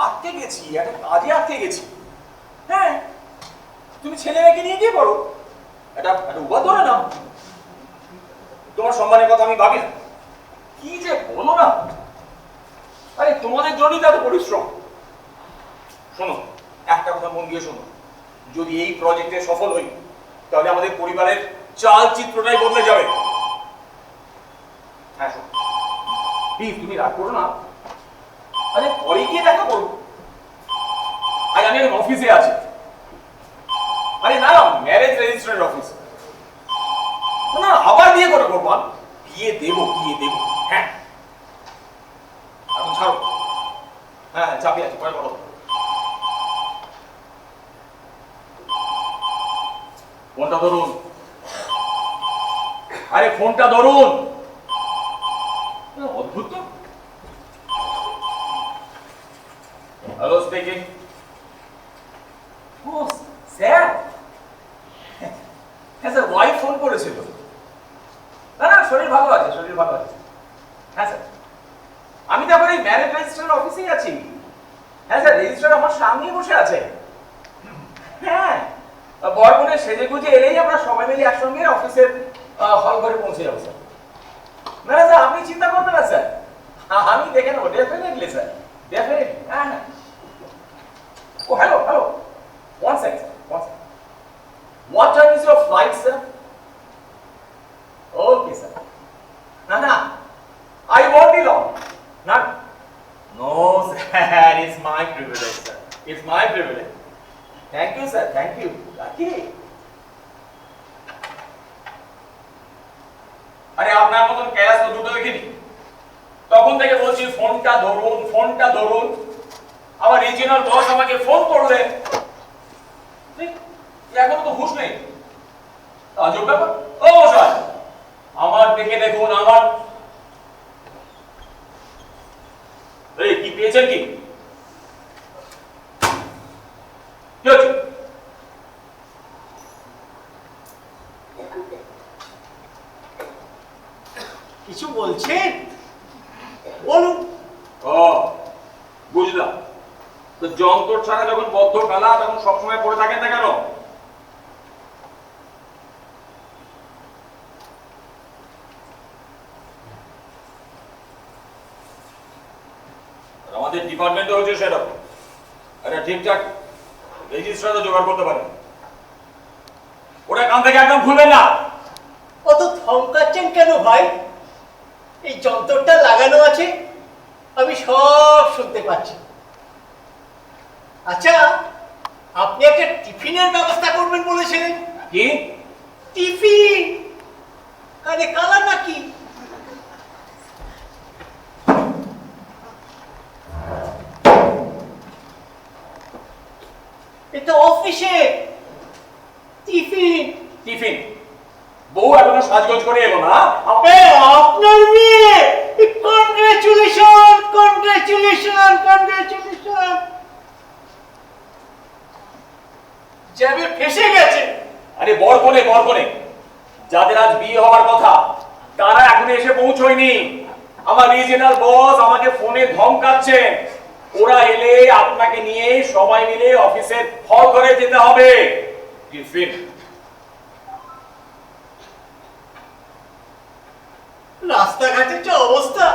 আটকে গেছি, একটা কাজে আটকে গেছি। হ্যাঁ, তুমি ছেলে মেয়েকে নিয়ে গিয়ে করো, একটা উপায় ধরে নাও। তোমার সম্মানের কথা আমি ভাবি না। কি যে বলো না, আরে তোমাদের জন্যই তো এত পরিশ্রম। শোনো, একটা কথা মন দিয়ে শোনো, যদি এই প্রজেক্টে সফল হই তাহলে আমাদের পরিবারের চাল চিত্রটাই বদলে যাবে। হ্যাঁ শোনো, প্লিজ তুমি রাগ করো না। আরে পরে গিয়ে দেখা করবো, আজ আমি এখন অফিসে আছি। আরে না, ম্যারেজ রেজিস্ট্রার অফিস না, আবার বিয়ে করে করবো। বিয়ে দেবো, বিয়ে দেবো। হ্যাঁ এখন ছাড়ো। হ্যাঁ চাপি আছে, পরে বলো। ফোনটা ধরুন, আরে ফোনটা ধরুন। অদ্ভুত তো। Hello, speaking. ও স্যার, হ্যাঁ স্যার, ওয়াইফ ফোন করেছিল। না না, শরীর ভালো আছে, শরীর ভালো আছে। হ্যাঁ স্যার, আমি তো এখন এই ম্যারেজ রেজিস্ট্রার অফিসেই আছি। হ্যাঁ স্যার, রেজিস্ট্রার আমার সামনেই বসে আছে। হ্যাঁ, বরকনে সেজে গুজে এলেই আমরা সবাই মিলে একসঙ্গে অফিসের হল ঘরে পৌঁছে যাবো স্যার। না না স্যার, আপনি চিন্তা করবেন না স্যার, আমি দেখে নেবো। Definitely sir, definitely. হ্যাঁ হ্যাঁ। ও hello hello, one second sir, one second. What time is your flight sir? Okay sir. No, I won't be long. No sir, it's my privilege sir, it's my privilege. Thank you sir, thank you. Lucky. আরে আপনার মতন cash তো দুটো দেখিনি। তখন থেকে বলছি ফোনটা ধরুন, ফোনটা ধরুন। আমার রিজিওনাল বস আমাকে ফোন করলে এখনো তো হুঁশ নেই। আজব ব্যাপার। ও মশাই, আমার দেখে দেখুন, আমার এই কি পেয়েছেন কি? কি হচ্ছে? কিছু বলছেন? বলুন। ও বুঝলাম, তো যন্ত্র ছাড়া যখন বদ্ধ কালা তখন সবসময় পড়ে থাকেন না কেন? আমাদের ডিপার্টমেন্টে হচ্ছে সেরকম একটা ঠিকঠাক রেজিস্ট্রারও জোগাড় করতে পারে। ওটা কান থেকে একদম খুলবেন না। অত ধমকাচ্ছেন কেন ভাই? এই যন্ত্রটা লাগানো আছে, আমি সব শুনতে পাচ্ছি। আচ্ছা, আপনি একটা টিফিনের ব্যবস্থা করবেন বলেছিলেন। কি টিফিন? আরে কালা নাকি? এটা অফিসে টিফিন। টিফিন? বউ এখনো সাজগোজ করে এলো না? আপনার মেয়ে! Congratulation, congratulation, congratulation. যাবে ফেসে গেছে। আরে বরকনে বরকনে যাদের আজ বিয়ে হওয়ার কথা তারা এখনো এসে পৌঁছয়নি। আমার রিজিওনাল বস আমাকে ফোনে ধমকাচ্ছেন, ওরা এলে আপনাকে নিয়ে সবাই মিলে অফিসের হল ঘরে যেতে হবে। টিফিন? রাস্তাঘাটের যে অবস্থা,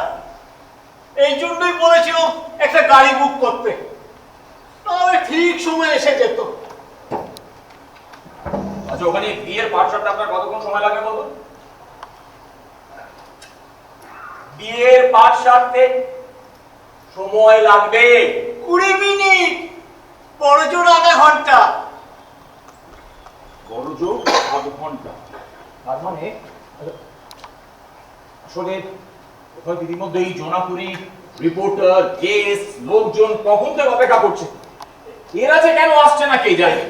এই জন্যই বলেছিলাম একটা গাড়ি বুক করতে, তাহলে ঠিক সময় এসে যেত। আচ্ছা, ওখানে বিয়ের পাট সারতে আপনার কতক্ষণ সময় লাগবে বলুন? বিয়ের পাট সারতে সময় লাগবে 20 মিনিট, বড় জোর আধা ঘন্টা। বড় জোর আধ ঘন্টা? তার মানে আসলে কোথাও ইতিমধ্যে এই জনাপুরি রিপোর্টার, কেস, লোকজন কখন থেকে অপেক্ষা করছে। এরা যে কেন আসছে না কে জানে।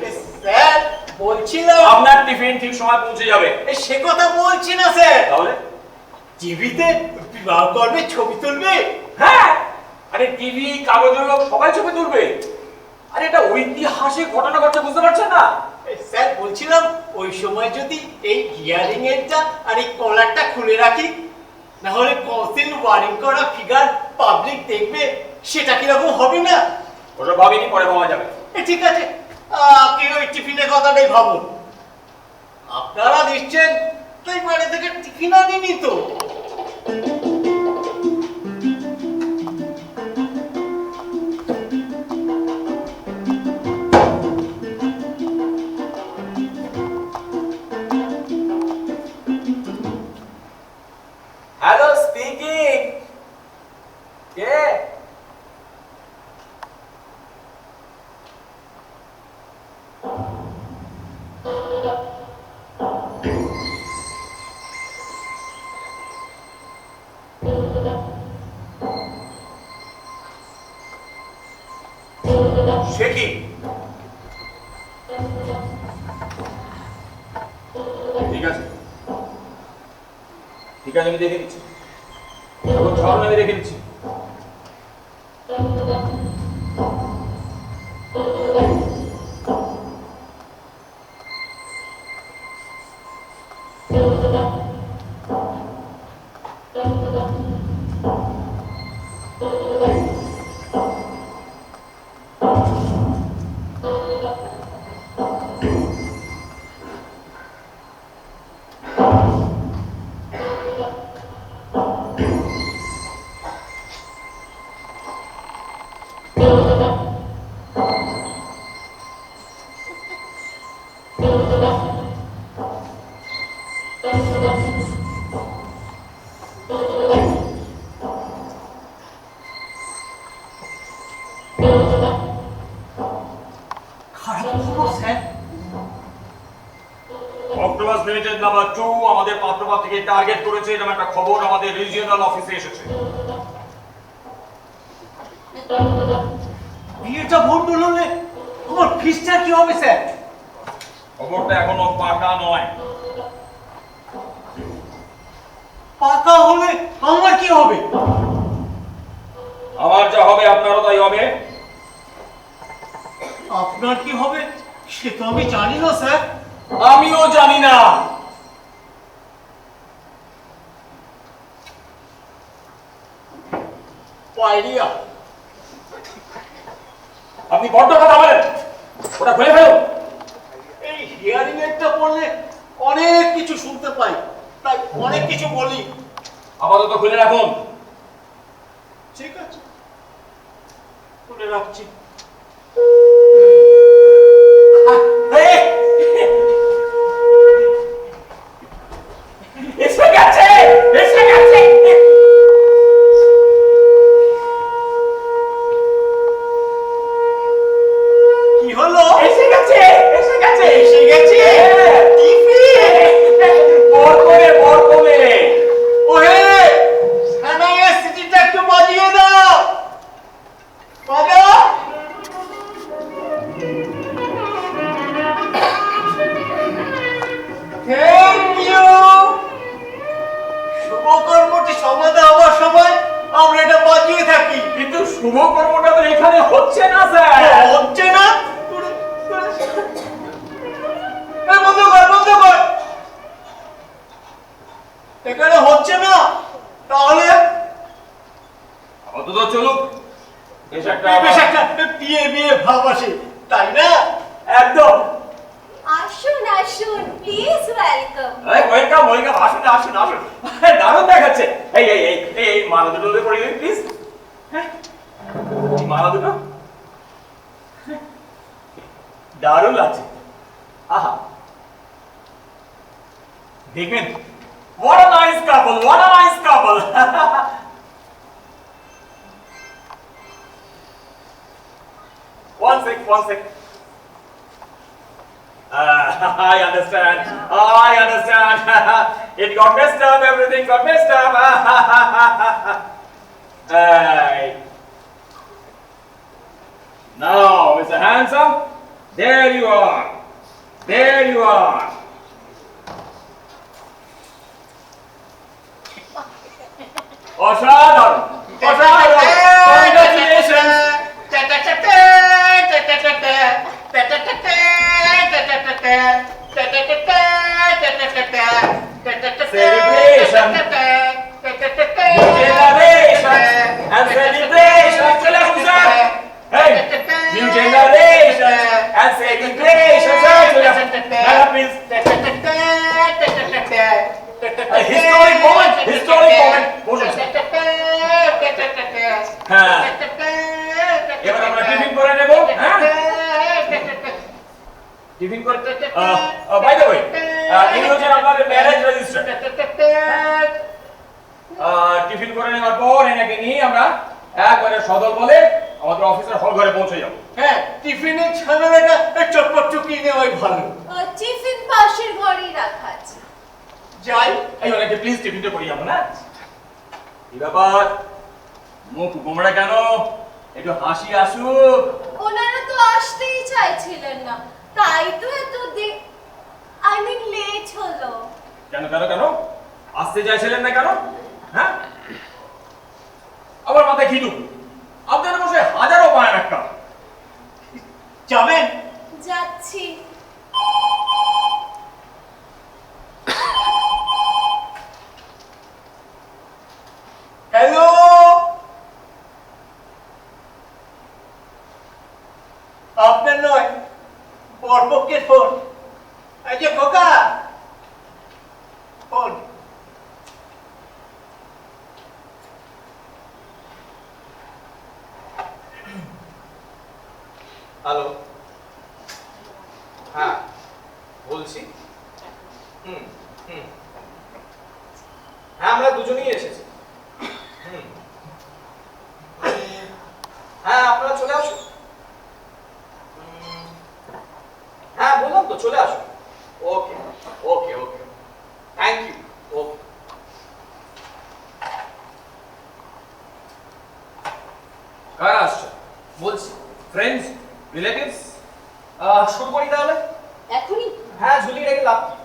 স্যার বলছিলাম আপনার টিফিন ঠিক সময় পৌঁছে যাবে। সে কথা বলছি না স্যার। তাহলে টিভিতে বিবাহ করবে, ছবি তুলবে। হ্যাঁ, আরে টিভি, কাগজের লোক সবাই ছবি তুলবে। আরে এটা ঐতিহাসিক ঘটনা ঘটছে, বুঝতে পারছেন না? স্যার বলছিলাম ওই সময় যদি এই হিয়ারিং এরটা আর এই কলারটা খুলে রাখি, না হলে কনসিল ওয়ারিং করা ফিগার পাবলিক দেখবে, সেটা কিরকম হবে না? ওটা ভাবিনি, পরে ভাবা যাবে। ঠিক আছে, আপনি ওই টিফিনের কথাটাই ভাবুন। আপনারা দিচ্ছেন তাই বাড়ি থেকে টিফিন আনিনি তো? Hello, speaking. কে? সে কি? ঠিক আছে, ঠিক আছে, আমি দেখে নিচ্ছি। এখন ছড় আমি দেখে নিচ্ছি। অক্টোপাস লিমিটেড নাম্বার 2 আমাদের পাত্রপা থেকে টার্গেট করেছে, এরকম একটা খবর আমাদের রিজিওনাল অফিসে এসেছে। বিয়েটা ভোট হলে আমার ফিসটা কি হবে স্যার? খবরটা এখনো পাকা নয়। পাকা হলে আমার কি হবে? আমার যা হবে আপনারও তাই হবে। আপনার কি হবে সে তো আমি জানি না স্যার। আমিও জানি না। পাইরিয়া, আপনি বড্ড কথা বলেন, ওটা খুলে ফেলুন। এই হিয়ারিং এরটা পড়লে অনেক কিছু শুনতে পাই, তাই অনেক কিছু বলি। আপাতত খুলে রাখুন। ঠিক আছে, খুলে রাখছি। এসে গেছে, এসে গেছে। কি হলো? এসে গেছে, এসে গেছে, এসে গেছে টিফিন। বর করে, বর করে। ওহে সানাইয়ের সিটিটা একটু বাজিয়ে দাও। বাজাও। Thank you. শুভকর্মটি সমাধা হওয়ার সময় আমরা এটা বাজিয়ে থাকি। কিন্তু শুভ কর্মটা তো এখানে হচ্ছে না স্যার। হচ্ছে না? বন্ধ কর, বন্ধ কর। এখানে হচ্ছে না, তাহলে আপাতত চলুক। বেশ একটা বিয়ে বিয়ে ভাব আসে, তাই না? একদম। আসুন আসুন, প্লিজ ওয়েলকাম। Welcome, welcome. আসুন, আসুন, আসুন। দারুণ দেখাচ্ছে। এই এই এই এই মালা দুটো পরে দিন প্লিজ। হ্যাঁ, এই মালা দুটো দারুণ লাগছে। আহা, দেখবেন। What a nice couple, what a nice couple. One sec. I understand. It got messed up, everything got messed up. Now, Mr. Handsome, there you are. অসাধারণ, congratulations. and celebration. চলে আসুন sir. Hey, new generation and celebration. Sir চলে আসুন। Madam please. Historic moment. বসুন। হ্যাঁ। এবার আমরা tiffin করে নেব। হ্যাঁ। টিফিন করে বাই দ্য ওয়ে ইনি হচ্ছেন আপনাদের ম্যারেজ রেজিস্টার। টিফিন করে নেওয়ার পর এনাকে নিয়ে আমরা একবারে সদল বলে আমাদের অফিসের হল ঘরে পৌঁছে যাব। হ্যাঁ, টিফিনের ঝামেলাটা চটপট চুকিয়ে নেওয়াই ভালো। টিফিন পাশের ঘরেই রাখা আছে। যাই। এই ওনাকে প্লিজ টিফিনটা করি আমরা না। কি ব্যাপার, মুখ গোমড়া কেন? একটু হাসি আসুক। ওনারা তো আসতেই চাইছিলেন না, তাই তো এত লেট হলো। কেন কেন কেন আসতে চাইছিলেন না কেন? হ্যাঁ, আবার মাথায় খিদু। আপনার বসে হাজারো পায় একটা। যাবেন? যাচ্ছি। হ্যালো, আপনার নয়, বরপক্ষের ফোন। এই যে খোকা, ফোন। হ্যালো, হ্যাঁ বলছি। হুম হুম, হ্যাঁ আমরা দুজনেই এসেছি। হুম, হ্যাঁ আপনারা চলে আসুন। হ্যাঁ বললাম তো চলে আসুন। ওকে ওকে ওকে, থ্যাংক ইউ। ওকে। কারা আসছে? বলছি ফ্রেন্ডস, রিলেটিভস? শুরু করি তাহলে। এখনই? হ্যাঁ ঝুলি রেখে লাভ কি?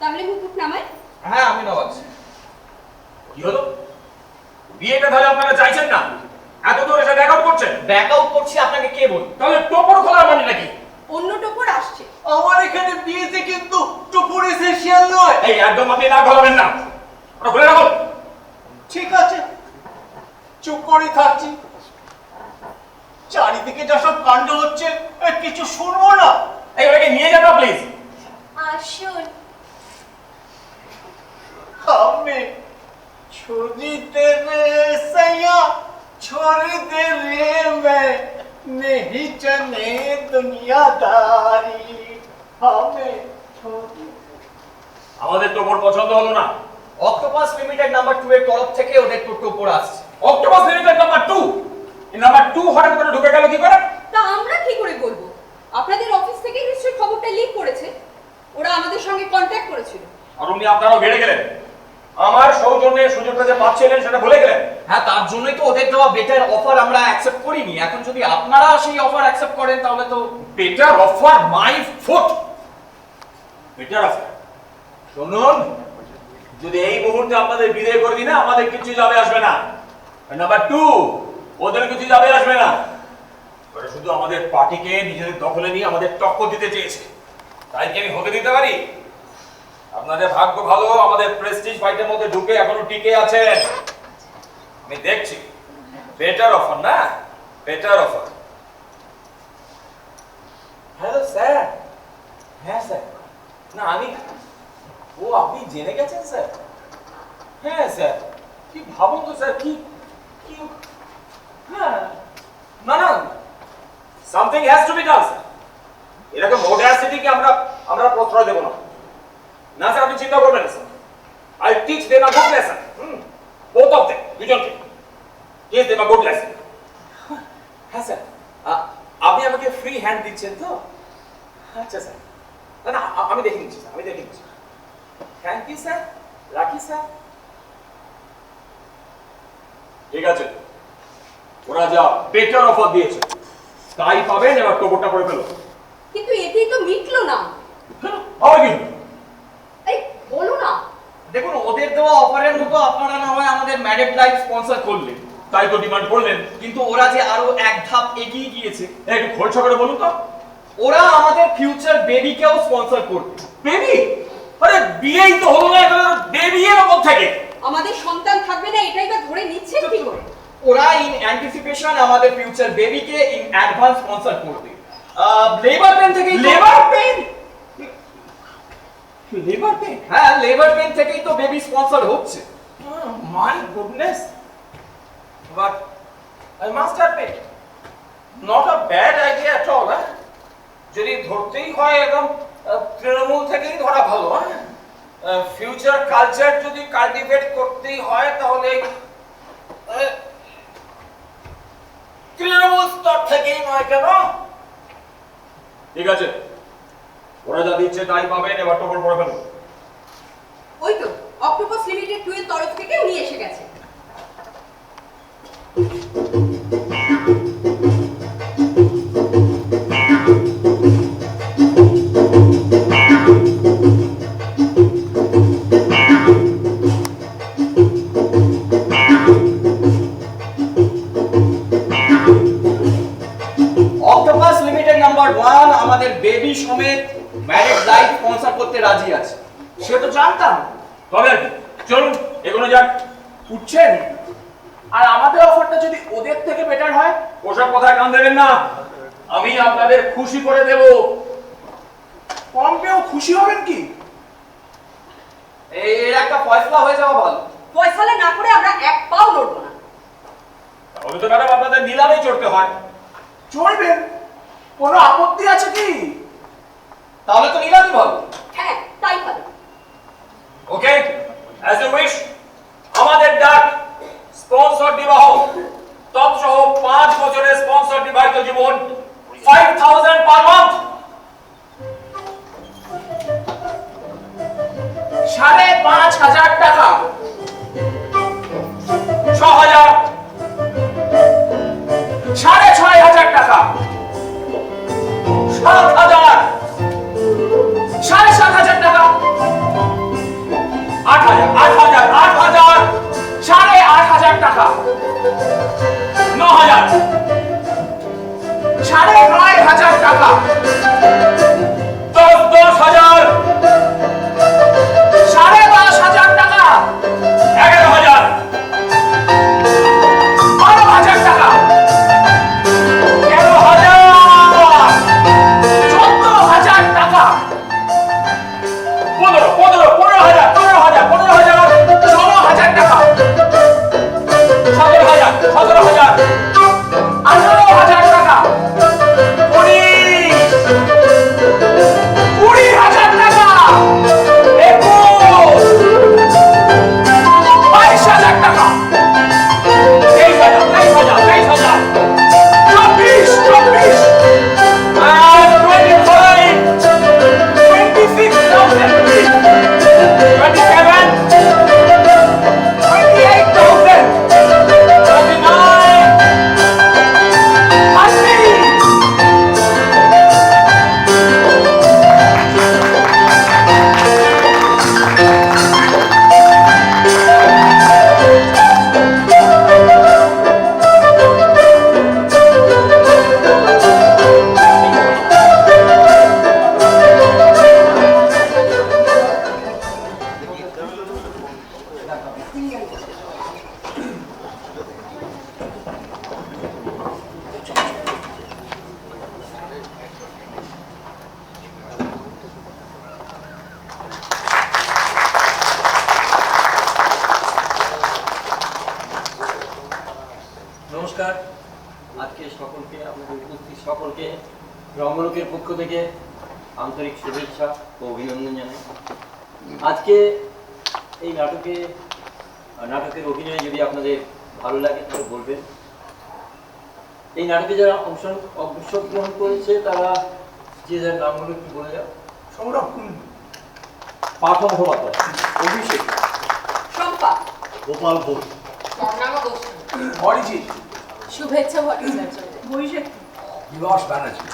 তাহলে মুকুট নামাই। হ্যাঁ আমি নবাব। কি হলো? বিয়েটা তাহলে আপনারা চাইছেন না? এত দূর এসে ব্যাক আউট করছেন? ব্যাক আউট করছি আপনাকে কে বল? তাহলে টোপর খোলার মানে নাকি? অন্য টোপর আসছে। আমার এখানে বিয়েতে কিন্তু টুপুর এসেন্সিয়াল নয়। এই একদম আপনি না গলাবেন না। ওটা খুলে রাখুন। ঠিক আছে, চুপ করে থাকছি। চারিদিকে যা সব কাণ্ড হচ্ছে, কিছু শুনবো না। এই ওটাকে নিয়ে যান না প্লিজ। আসুন। हमें छोड़ी दे रे सैया, छोड़ दे रे मैं नहीं चले दुनियादारी। हमें छोड़ी। আমাদের টোপর পছন্দ হলো না। অক্টোপাস লিমিটেড নাম্বার 2 এর তরফ থেকে ওদের টোপর আসছে। অক্টোপাস লিমিটেড নাম্বার 2, এই নাম্বার 2 হঠাৎ করে ঢুকে গেল কি করে? তা আমরা কি করে বলবো? আপনাদের অফিস থেকে নিশ্চয়ই খবরটা লিক করেছে। ওরা আমাদের সঙ্গে কন্ট্যাক্ট করেছিল। আর উনি আপনারাও বেড়ে গেলেন। আমার সৌজন্যে সুযোগটা যে পাচ্ছিলেন সেটা ভুলে গেলেন। হ্যাঁ, তার জন্যই তো ওদের দেওয়া বেটার অফার আমরা অ্যাকসেপ্ট করিনি। এখন যদি আপনারা সেই অফার অ্যাকসেপ্ট করেন তাহলে তো better offer my foot. Better offer শুনুন, যদি এই মুহূর্তে আপনাদের বিদায় করে দিই না, আমাদের কিছু যাবে আসবে না। নাম্বার 2, ওদের কিছু যাবে আসবে না। ওরা শুধু আমাদের পার্টিকে নিজেদের দখলে নিয়ে আমাদের টক্কর দিতে চেয়েছে। তাই কি আমি হতে দিতে পারি? আপনাদের ভাগ্য ভালো, আমাদের প্রেস্টিজ ফাইটের মধ্যে ঢুকে এখনো টিকে আছেন। আমি দেখছি বেটার অফার না, বেটার অফার। Hello sir. হ্যাঁ স্যার। না আমি, ও আপনি জেনে গেছেন স্যার? হ্যাঁ স্যার। কি ভাবুন তো স্যার, কি কি হ্যাঁ, না না, something has to be done sir. এরকম অডাসিটিকে আমরা প্রশ্রয় দেব না। না স্যার, আপনি চিন্তা করবেন না sir. I teach them a good lesson. Both of them, দুজনকে teach them a good lesson. হ্যাঁ স্যার, আপনি আমাকে ফ্রি হ্যান্ড দিচ্ছেন তো? আচ্ছা স্যার, না না আমি দেখে নিচ্ছি স্যার, আমি দেখে নিচ্ছি। থ্যাংক ইউ স্যার, রাখি স্যার। ঠিক আছে, ওরা যা বেটার অফার দিয়েছে তাই পাবেন। এবার টোপরটা করে ফেলো। কিন্তু এতেই তো মিটলো না। হবে কিন্তু। এই বলো না। দেখুন, ওদের দেওয়া অফারের মতো আপনারা না হয় আমাদের ম্যারিড লাইফ স্পন্সর করলেন, তাই তো ডিমান্ড করলেন। কিন্তু ওরা যে আরো এক ধাপ এগিয়ে গিয়েছে। একটু খোলসা করে বলুন তো, ওরা আমাদের ফিউচার বেবিকেও স্পন্সর করবে। বেবি? আরে বিয়েই তো হলো না, এখন বেবি এর কোথা থেকে? আমাদের সন্তান থাকবে না এটাই বা ধরে নিচ্ছে কি করে? ওরা ইন অ্যান্টিসিপেশন আমাদের ফিউচার বেবিকে ইন অ্যাডভান্স স্পন্সর করবে। লেবার পেন থেকেই লেবার পেন? Labour pain? হ্যাঁ, লেবার পেন থেকেই তো বেবি স্পন্সর হচ্ছে। My goodness, but master pen not a bad idea at all. যদি ধরতেই হয় একদম তৃণমূল থেকেই ধরা ভালো। ফিউচার কালচার যদি কাল্টিভেট করতেই হয় তাহলে তৃণমূল স্তর থেকেই নয় কেন? ঠিক আছে, ওরা যা দিচ্ছে তাই পাবেন, এবার টপর পড়ে ফেলুন। ওই তো অক্টোপাস লিমিটেড 2 এর তরফ থেকে উনি এসে গেছে। অক্টোপাস লিমিটেড নাম্বার 1 আমাদের বেবি সমেত ম্যারেজ লাইফ স্পন্সর করতে রাজি আছে। সে তো জানতাম। তবে আর কি, চলুন এগোনো যাক। উঠছেন? আর আমাদের অফারটা যদি ওদের থেকে বেটার হয়? ওসব কথায় কান দেবেন না, আমি আপনাদের খুশি করে দেব। পম্পেও খুশি হবেন কি? এর একটা ফয়সালা হয়ে যাওয়া ভালো। ফয়সালা না করে আমরা এক পাও লড়বো না। তাহলে তো ম্যাডাম আপনাদের নিলামে চড়তে হয়। চলবেন? কোনো আপত্তি আছে কি? তাহলে তো নিলামই ভালো। হ্যাঁ তাই ভালো। ওকে, অ্যাজ ইউ উইশ। আমাদের ডাক স্পন্সর বিবাহ তৎসহ 5 বছরের স্পন্সর বিবাহিত জীবন 5000 পার মান্থ। 5,500 টাকা। 6000, 6,500 টাকা। 7000, 7,500 টাকা। 8000, 8000, 8000, 8,500 টাকা। 9000, 9,500 টাকা। 10,000, 10,500 টাকা। 11,000, 12,000 টাকা। 13,000, 14,000 টাকা। 15,000, 15,000, 15,000, 16,000 টাকা। 17,000, 17,000, 18,000 টাকা। 20,000 টাকা। 21,000, 22,000 টাকা। 23,000, 23,000, 24,000 and 25, 26,000 27, 28,000 29, 30. নমস্কার। আজকে সকলকে, আপনাদের উপস্থিত সকলকে রঙ্গলোকের পক্ষ থেকে আন্তরিক শুভেচ্ছা ও অভিনন্দন জানাই। আজকে এই নাটকের অভিনয় যদি আপনাদের ভালো লাগে তাহলে বলবেন। এই নাটকে যারা অংশগ্রহণ করেছে তারা যে যার নামগুলো কি বলে যাও? সংরক্ষণ। পার্থ মুখোপাধ্যায়, অভিষেক, শম্পা, গোপাল ঘোষ, স্বর্ণাঙ্গ গোষ্ঠী, অরিজিৎ, শুভেচ্ছা ভট্টাচার্য, বৈশাখ, বিভাস ব্যানার্জি।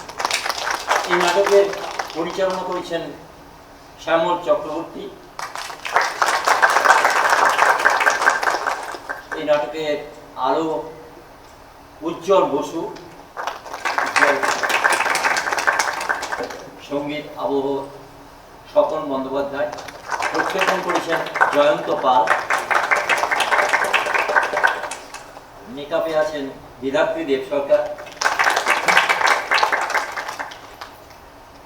এই নাটকের পরিচালনা করেছেন শ্যামল চক্রবর্তী। এই নাটকের আরো উজ্জ্বল বসু, সঙ্গীত আবহ স্বপন বন্দ্যোপাধ্যায়, প্রক্ষেপণ করেছেন জয়ন্ত পাল, মেকআপে আছেন বিধাত্রী দেব সরকার।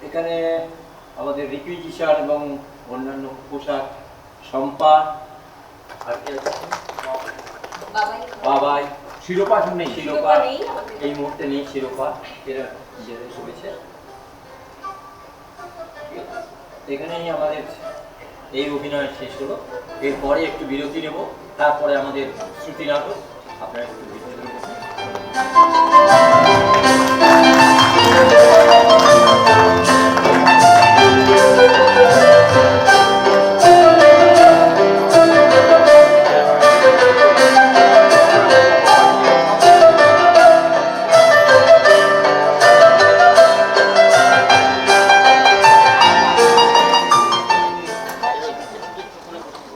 এখানে আমাদের রিকুইজিশন এবং অন্যান্য পোশাক শম্পা, আর কে আছে? বাবাই। শিরোপা এখন নেই। শিরোপা নেই আমাদের। এই মুহূর্তে নেই, শিরোপা এরা নিজেদের করেছে। এখানেই আমাদের এই অভিনয় শেষ হলো। এরপরে একটু বিরতি নেব, তারপরে আমাদের শ্রুতি নাটক। আপনারা একটু বিরতি নেবেন।